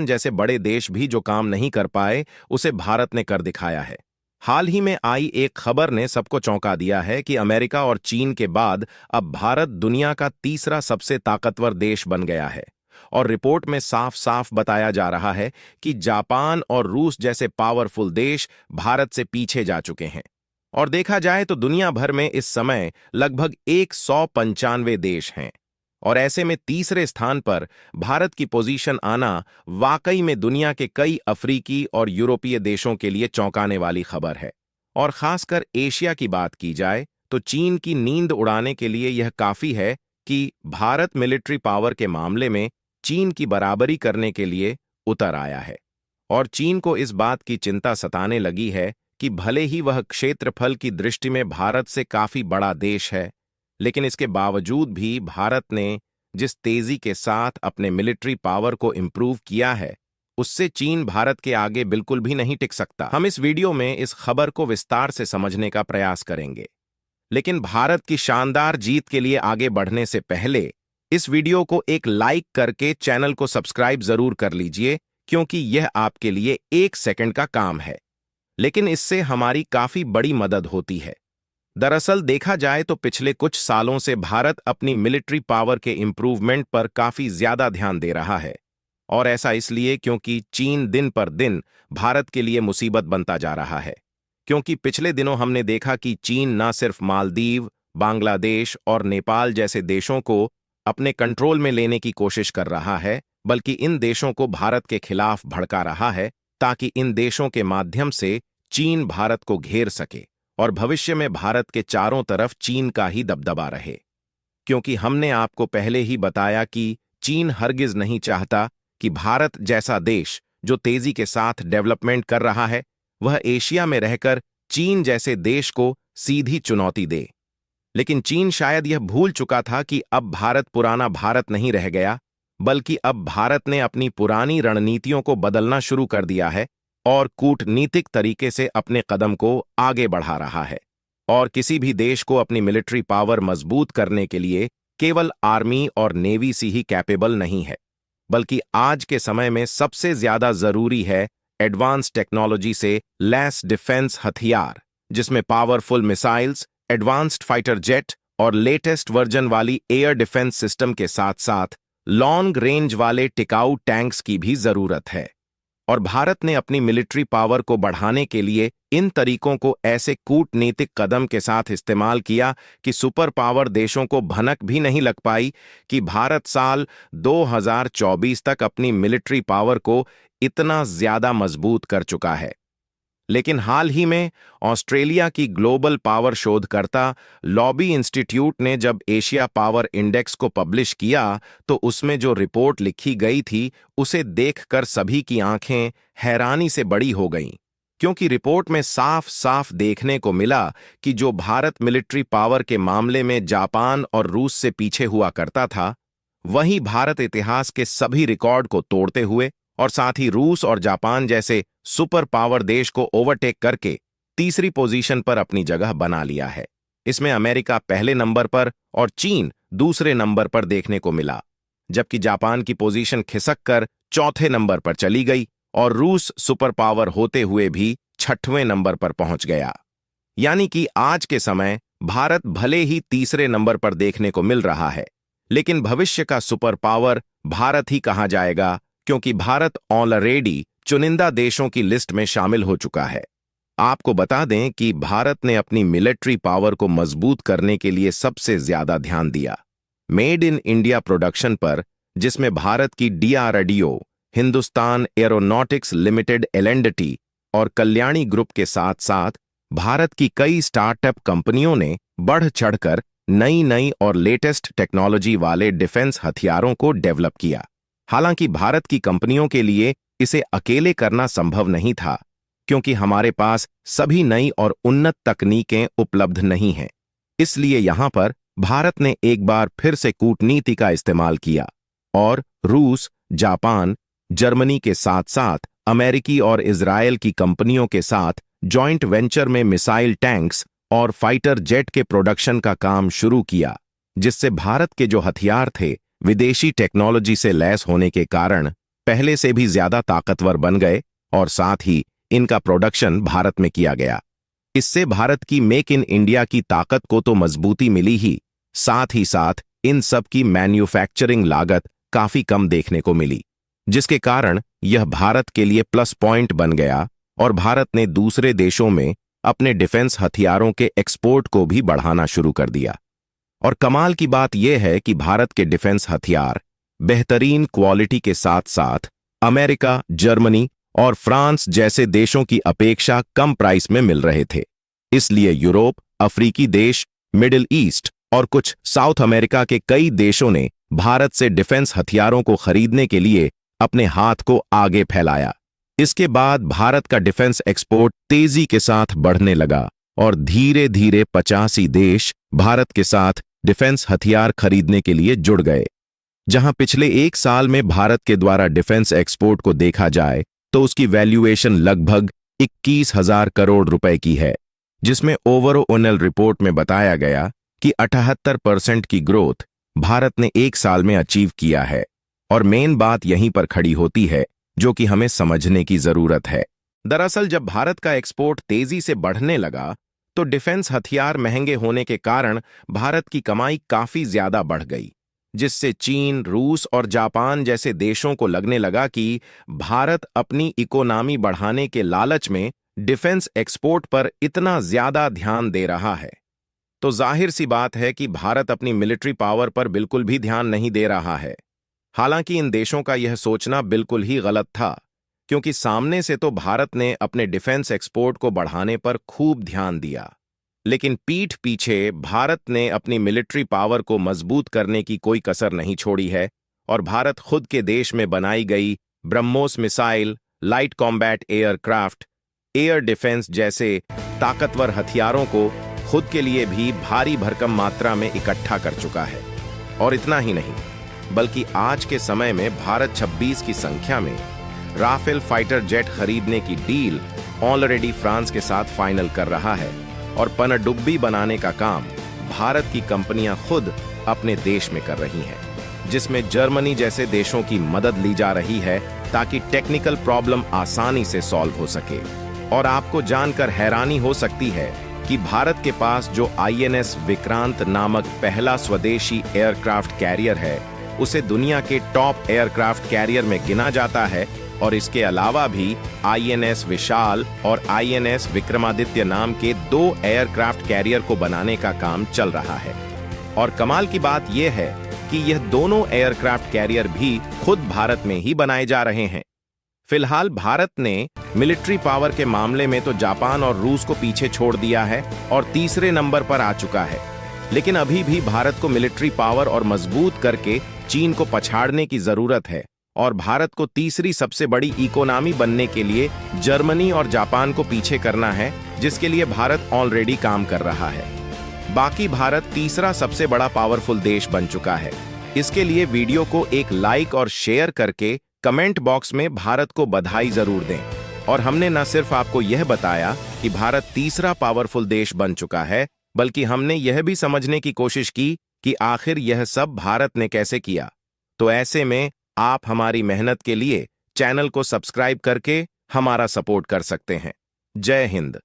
Japan जैसे बड़े देश भी जो काम नहीं कर पाए, उसे भारत ने कर दिखाया है। हाल ही में आई एक खबर ने सबको चौंका दिया है कि अमेरिका और चीन के बाद अब भारत दुनिया का तीसरा सबसे ताकतवर देश बन गया है। और रिपोर्ट में साफ साफ बताया जा रहा है कि जापान और रूस जैसे पावरफुल देश भारत से पीछे जा चुके हैं। और देखा जाए तो दुनिया भर में इस समय लगभग 195 देश हैं। और ऐसे में तीसरे स्थान पर भारत की पोजीशन आना वाकई में दुनिया के कई अफ्रीकी और यूरोपीय देशों के लिए चौंकाने वाली खबर है। और खासकर एशिया की बात की जाए तो चीन की नींद उड़ाने के लिए यह काफी है कि भारत मिलिट्री पावर के मामले में चीन की बराबरी करने के लिए उतर आया है। और चीन को इस बात की चिंता सताने लगी है कि भले ही वह क्षेत्रफल की दृष्टि में भारत से काफी बड़ा देश है, लेकिन इसके बावजूद भी भारत ने जिस तेजी के साथ अपने मिलिट्री पावर को इंप्रूव किया है, उससे चीन भारत के आगे बिल्कुल भी नहीं टिक सकता। हम इस वीडियो में इस खबर को विस्तार से समझने का प्रयास करेंगे, लेकिन भारत की शानदार जीत के लिए आगे बढ़ने से पहले इस वीडियो को एक लाइक करके चैनल को सब्सक्राइब जरूर कर लीजिए, क्योंकि यह आपके लिए 1 सेकंड का काम है, लेकिन इससे हमारी काफी बड़ी मदद होती है। दरअसल देखा जाए तो पिछले कुछ सालों से भारत अपनी मिलिट्री पावर के इंप्रूवमेंट पर काफी ज्यादा ध्यान दे रहा है। और ऐसा इसलिए क्योंकि चीन दिन पर दिन भारत के लिए मुसीबत बनता जा रहा है। क्योंकि पिछले दिनों हमने देखा कि चीन न सिर्फ मालदीव, बांग्लादेश और नेपाल जैसे देशों को अपने कंट्रोल में लेने की कोशिश कर रहा है, बल्कि इन देशों को भारत के खिलाफ भड़का रहा है, ताकि इन देशों के माध्यम से चीन भारत को घेर सके और भविष्य में भारत के चारों तरफ चीन का ही दबदबा रहे। क्योंकि हमने आपको पहले ही बताया कि चीन हरगिज नहीं चाहता कि भारत जैसा देश जो तेजी के साथ डेवलपमेंट कर रहा है, वह एशिया में रहकर चीन जैसे देश को सीधी चुनौती दे। लेकिन चीन शायद यह भूल चुका था कि अब भारत पुराना भारत नहीं रह गया, बल्कि अब भारत ने अपनी पुरानी रणनीतियों को बदलना शुरू कर दिया है और कूटनीतिक तरीके से अपने कदम को आगे बढ़ा रहा है। और किसी भी देश को अपनी मिलिट्री पावर मजबूत करने के लिए केवल आर्मी और नेवी से ही कैपेबल नहीं है, बल्कि आज के समय में सबसे ज्यादा जरूरी है एडवांस टेक्नोलॉजी से लैस डिफेंस हथियार, जिसमें powerful missiles, advanced fighter jet और लेटेस्ट वर्जन वाली एयर डिफेंस सिस्टम के साथ साथ लॉन्ग रेंज वाले टिकाऊ टैंक्स की भी जरूरत है। और भारत ने अपनी मिलिट्री पावर को बढ़ाने के लिए इन तरीकों को ऐसे कूटनीतिक कदम के साथ इस्तेमाल किया कि सुपर पावर देशों को भनक भी नहीं लग पाई कि भारत साल 2024 तक अपनी मिलिट्री पावर को इतना ज्यादा मजबूत कर चुका है। लेकिन हाल ही में ऑस्ट्रेलिया की ग्लोबल पावर शोधकर्ता लॉबी इंस्टीट्यूट ने जब एशिया पावर इंडेक्स को पब्लिश किया, तो उसमें जो रिपोर्ट लिखी गई थी उसे देखकर सभी की आंखें हैरानी से बड़ी हो गईं। क्योंकि रिपोर्ट में साफ साफ देखने को मिला कि जो भारत मिलिट्री पावर के मामले में जापान और रूस से पीछे हुआ करता था, वहीं भारत इतिहास के सभी रिकॉर्ड को तोड़ते हुए और साथ ही रूस और जापान जैसे सुपर पावर देश को ओवरटेक करके तीसरी पोजीशन पर अपनी जगह बना लिया है। इसमें अमेरिका पहले नंबर पर और चीन दूसरे नंबर पर देखने को मिला, जबकि जापान की पोजीशन खिसक कर चौथे नंबर पर चली गई और रूस सुपर पावर होते हुए भी 6वें नंबर पर पहुंच गया। यानी कि आज के समय भारत भले ही तीसरे नंबर पर देखने को मिल रहा है, लेकिन भविष्य का सुपर पावर भारत ही कहा जाएगा, क्योंकि भारत ऑलरेडी चुनिंदा देशों की लिस्ट में शामिल हो चुका है। आपको बता दें कि भारत ने अपनी मिलिट्री पावर को मजबूत करने के लिए सबसे ज्यादा ध्यान दिया मेड इन इंडिया प्रोडक्शन पर, जिसमें भारत की DRDO, Hindustan aeronautics limited LNDT और कल्याणी ग्रुप के साथ साथ भारत की कई स्टार्टअप कंपनियों ने बढ़ चढ़कर नई नई और लेटेस्ट टेक्नोलॉजी वाले डिफेंस हथियारों को डेवलप किया। हालांकि भारत की कंपनियों के लिए इसे अकेले करना संभव नहीं था, क्योंकि हमारे पास सभी नई और उन्नत तकनीकें उपलब्ध नहीं हैं। इसलिए यहां पर भारत ने एक बार फिर से कूटनीति का इस्तेमाल किया और रूस, जापान, जर्मनी के साथ साथ अमेरिकी और इजरायल की कंपनियों के साथ जॉइंट वेंचर में मिसाइल टैंक्स और फाइटर जेट के प्रोडक्शन का काम शुरू किया, जिससे भारत के जो हथियार थे विदेशी टेक्नोलॉजी से लैस होने के कारण पहले से भी ज्यादा ताकतवर बन गए और साथ ही इनका प्रोडक्शन भारत में किया गया। इससे भारत की मेक इन इंडिया की ताकत को तो मजबूती मिली ही साथ इन सब की मैन्युफैक्चरिंग लागत काफी कम देखने को मिली, जिसके कारण यह भारत के लिए प्लस पॉइंट बन गया और भारत ने दूसरे देशों में अपने डिफेंस हथियारों के एक्सपोर्ट को भी बढ़ाना शुरू कर दिया। और कमाल की बात यह है कि भारत के डिफेंस हथियार बेहतरीन क्वालिटी के साथ साथ अमेरिका, जर्मनी और फ्रांस जैसे देशों की अपेक्षा कम प्राइस में मिल रहे थे। इसलिए यूरोप, अफ्रीकी देश, मिडिल ईस्ट और कुछ साउथ अमेरिका के कई देशों ने भारत से डिफेंस हथियारों को खरीदने के लिए अपने हाथ को आगे फैलाया। इसके बाद भारत का डिफेंस एक्सपोर्ट तेजी के साथ बढ़ने लगा और धीरे धीरे 85 देश भारत के साथ डिफेंस हथियार खरीदने के लिए जुड़ गए। जहां पिछले एक साल में भारत के द्वारा डिफेंस एक्सपोर्ट को देखा जाए तो उसकी वैल्यूएशन लगभग 21,000 करोड़ रुपए की है, जिसमें ओवरऑल रिपोर्ट में बताया गया कि 78% की ग्रोथ भारत ने एक साल में अचीव किया है। और मेन बात यहीं पर खड़ी होती है जो कि हमें समझने की जरूरत है। दरअसल जब भारत का एक्सपोर्ट तेजी से बढ़ने लगा तो डिफेंस हथियार महंगे होने के कारण भारत की कमाई काफी ज्यादा बढ़ गई, जिससे चीन, रूस और जापान जैसे देशों को लगने लगा कि भारत अपनी इकोनॉमी बढ़ाने के लालच में डिफेंस एक्सपोर्ट पर इतना ज्यादा ध्यान दे रहा है। तो जाहिर सी बात है कि भारत अपनी मिलिट्री पावर पर बिल्कुल भी ध्यान नहीं दे रहा है। हालांकि इन देशों का यह सोचना बिल्कुल ही गलत था, क्योंकि सामने से तो भारत ने अपने डिफेंस एक्सपोर्ट को बढ़ाने पर खूब ध्यान दिया, लेकिन पीठ पीछे भारत ने अपनी मिलिट्री पावर को मजबूत करने की कोई कसर नहीं छोड़ी है और भारत खुद के देश में बनाई गई BrahMos missile, light combat aircraft, air defence जैसे ताकतवर हथियारों को खुद के लिए भी भारी भरकम मात्रा में इकट्ठा कर चुका है। और इतना ही नहीं, बल्कि आज के समय में भारत 26 की संख्या में राफेल फाइटर जेट खरीदने की डील ऑलरेडी फ्रांस के साथ फाइनल कर रहा है और पनडुब्बी बनाने का काम भारत की कंपनियां खुद अपने देश में कर रही हैं, जिसमें जर्मनी जैसे देशों की मदद ली जा रही है ताकि टेक्निकल प्रॉब्लम आसानी से सॉल्व हो सके। और आपको जानकर हैरानी हो सकती है कि भारत के पास जो INS विक्रांत नामक पहला स्वदेशी एयरक्राफ्ट कैरियर है, उसे दुनिया के टॉप एयरक्राफ्ट कैरियर में गिना जाता है। और इसके अलावा भी INS विशाल और INS विक्रमादित्य नाम के 2 एयरक्राफ्ट कैरियर को बनाने का काम चल रहा है। और कमाल की बात यह है कि यह दोनों एयरक्राफ्ट कैरियर भी खुद भारत में ही बनाए जा रहे हैं। फिलहाल भारत ने मिलिट्री पावर के मामले में तो जापान और रूस को पीछे छोड़ दिया है और तीसरे नंबर पर आ चुका है, लेकिन अभी भी भारत को मिलिट्री पावर और मजबूत करके चीन को पछाड़ने की जरूरत है और भारत को तीसरी सबसे बड़ी इकोनॉमी बनने के लिए जर्मनी और जापान को पीछे करना है, जिसके लिए भारत ऑलरेडी काम कर रहा है। बाकी भारत तीसरा सबसे बड़ा पावरफुल देश बन चुका है। इसके लिए वीडियो को एक लाइक और शेयर करके कमेंट बॉक्स में भारत को बधाई जरूर दें। और हमने न सिर्फ आपको यह बताया कि भारत तीसरा पावरफुल देश बन चुका है, बल्कि हमने यह भी समझने की कोशिश की कि आखिर यह सब भारत ने कैसे किया। तो ऐसे में आप हमारी मेहनत के लिए चैनल को सब्सक्राइब करके हमारा सपोर्ट कर सकते हैं। जय हिंद।